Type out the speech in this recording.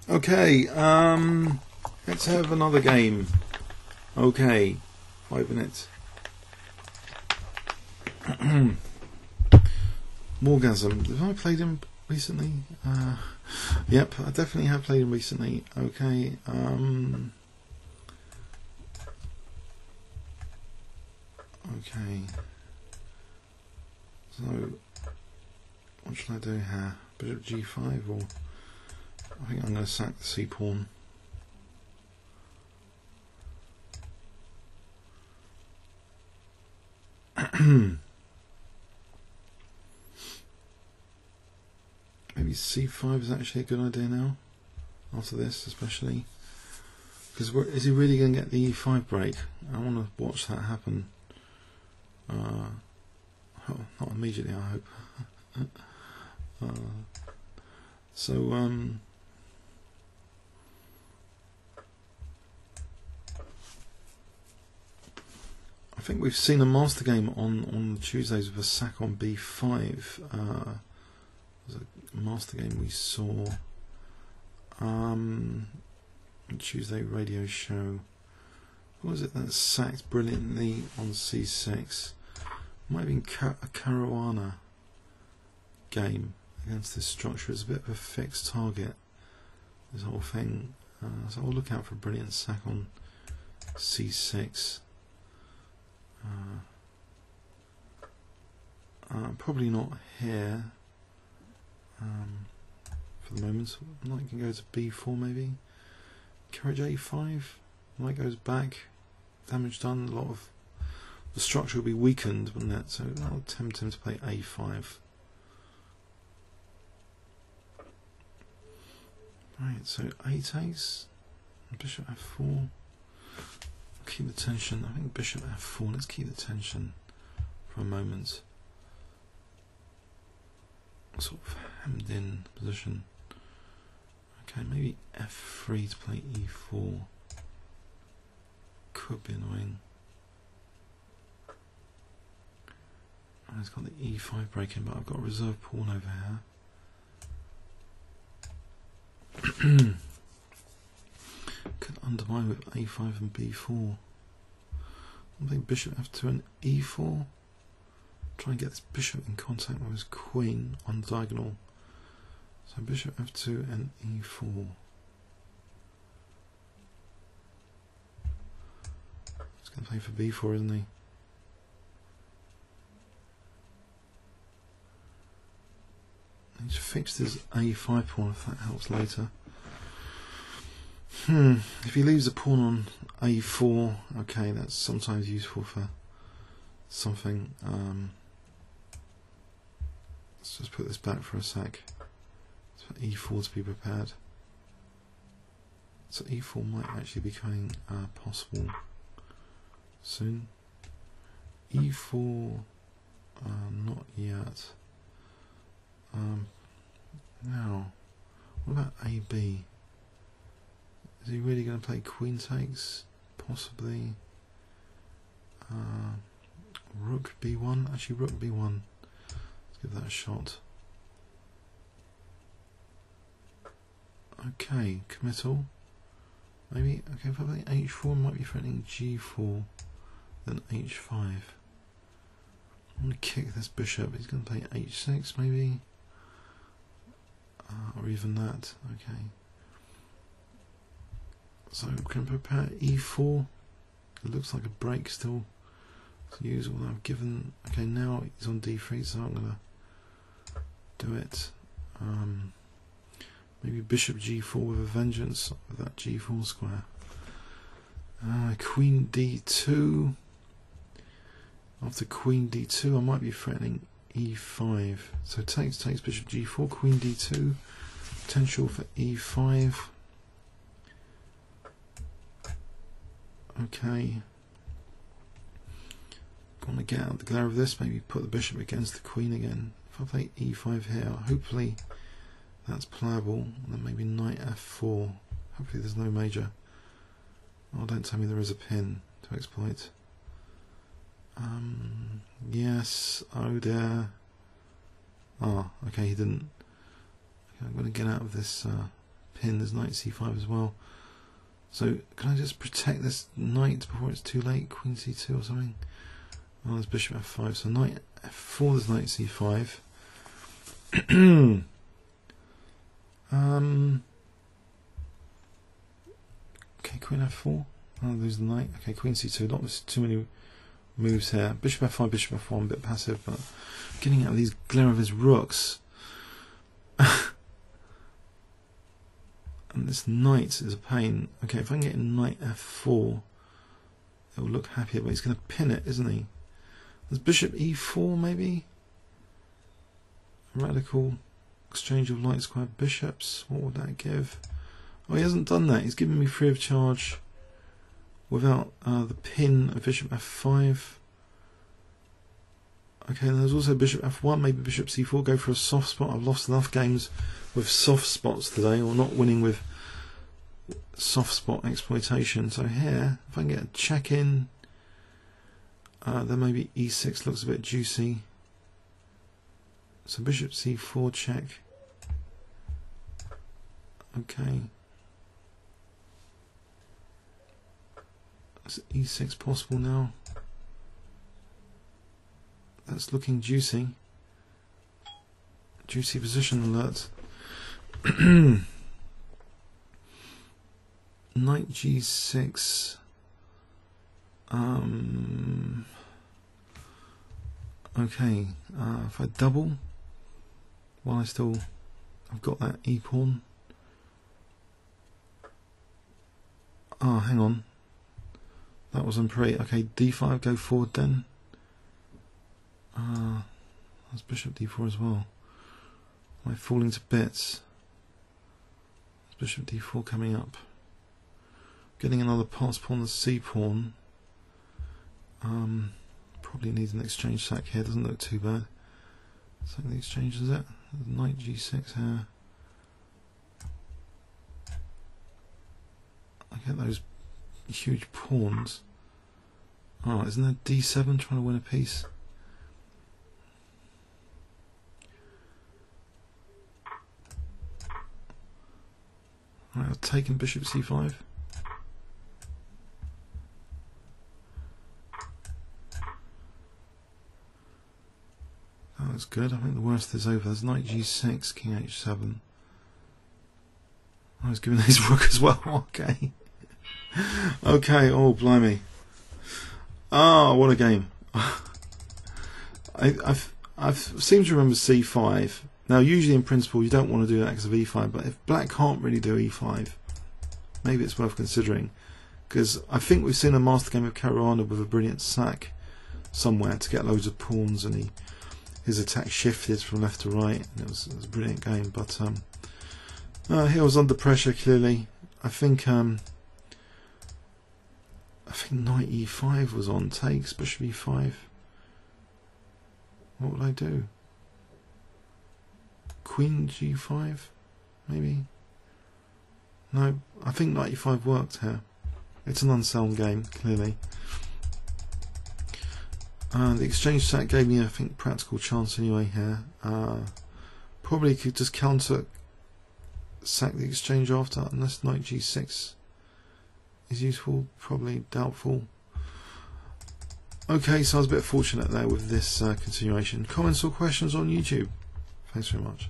Okay, let's have another game. Okay, 5 minutes. Wargasm. Have I played him recently? Yep, I definitely have played him recently. Okay, okay. So, what should I do here? Bishop G5, or I think I'm going to sack the C pawn. Maybe C5 is actually a good idea now, after this especially. Because is he really going to get the E5 break? I want to watch that happen. Not immediately, I hope. I think we've seen a master game on Tuesdays with a sack on B5. There's a master game we saw Tuesday radio show. What was it that sacked brilliantly on C6? Might have been a Caruana game against this structure. It's a bit of a fixed target, this whole thing. So I'll look out for a brilliant sack on C6. Probably not here for the moment. Knight can go to B4 maybe. Carriage A5. Knight goes back. Damage done. A lot of the structure will be weakened, wouldn't it? So that'll tempt him to play A5. Right, so 8-ace. Bishop F4. Keep the tension. I think Bishop F4. Let's keep the tension for a moment. Sort of hemmed in position. Okay, maybe F3 to play E4. Could be annoying. And it's got the E5 breaking, but I've got a reserve pawn over here. Could undermine with A5 and B4. I think Bishop F2 and E4. Try and get this bishop in contact with his queen on the diagonal. So Bishop F2 and E4. He's going to play for B4, isn't he? He's fixed his A5 pawn, if that helps later. If he leaves a pawn on A4, okay, that's sometimes useful for something. Let's just put this back for a sec. So for E4 to be prepared. So E4 might actually be becoming possible soon. E4, not yet. Now, what about AB? Is he really going to play queen takes? Possibly. Rook B1. Actually, Rook B1. Let's give that a shot. Okay, committal. Maybe. Okay, if I play H4, might be threatening G4, then H5. I'm going to kick this bishop. He's going to play H6, maybe, or even that. Okay. So we can prepare E4. It looks like a break still to use, although I've given. Okay, now he's on D3, so I'm gonna do it. Maybe Bishop G4 with a vengeance with that G4 square. Queen D2. After Queen D2, I might be threatening E5. So takes Bishop G4, Queen D2. Potential for E5. Okay. Going to get out the glare of this, maybe put the bishop against the queen again. If I play E5 here, hopefully that's playable. And then maybe Knight F4. Hopefully there's no major. Oh, don't tell me there is a pin to exploit. Yes, oh dear. Oh, okay, he didn't. Okay, I'm going to get out of this pin. There's knight c5 as well. So can I just protect this knight before it's too late? Queen c2 or something? Oh, there's bishop f5. So knight f4, there's knight c5. Okay, queen f4. Oh, lose the knight. Okay, queen c2. Not too many moves here. Bishop f5, bishop f1, a bit passive, but getting out of these glare of his rooks. And this knight is a pain. Okay, if I can get knight f4, it will look happier, but he's going to pin it, isn't he? There's bishop e4, maybe? A radical exchange of light square bishops. What would that give? Oh, he hasn't done that. He's given me free of charge without the pin of bishop f5. Okay, and there's also bishop f1, maybe bishop c4, go for a soft spot. I've lost enough games with soft spots today, or not winning with soft spot exploitation. So here, if I can get a check in, then maybe e6 looks a bit juicy. So bishop c4 check. Okay. Is e6 possible now? That's looking juicy. Juicy position alert. Knight g6. Okay. If I double, while I've got that e pawn. Oh, hang on. That was unpretty. Okay, d5, go forward then. That's bishop d4 as well. Am I falling to bits? There's bishop d4 coming up. Getting another pass pawn, the c pawn. Probably needs an exchange sack here. Doesn't look too bad. So the exchange is it. Knight g6 here. I get those huge pawns. Oh, isn't there d7 trying to win a piece? Right, I've taken bishop c5. That was good. I think the worst is over. There's knight g6, king h7. I was giving his rook as well. Okay. Okay, oh blimey. Oh, what a game. I've seemed to remember c5. Now usually in principle you don't want to do that because of e5, but if black can't really do e5, maybe it's worth considering, because I think we've seen a master game of Caruana with a brilliant sack somewhere to get loads of pawns, and his attack shifted from left to right, and it was a brilliant game. But he was under pressure clearly. I think knight e5 was on takes, bishop e5. What would I do? Queen g5 maybe? No, I think knight e5 worked here. It's an unsound game clearly. The exchange sack gave me, I think, practical chance anyway here. Probably could just counter sack the exchange after, unless knight g6 is useful. Probably doubtful. Okay, so I was a bit fortunate there with this continuation. Comments or questions on YouTube? Thanks very much.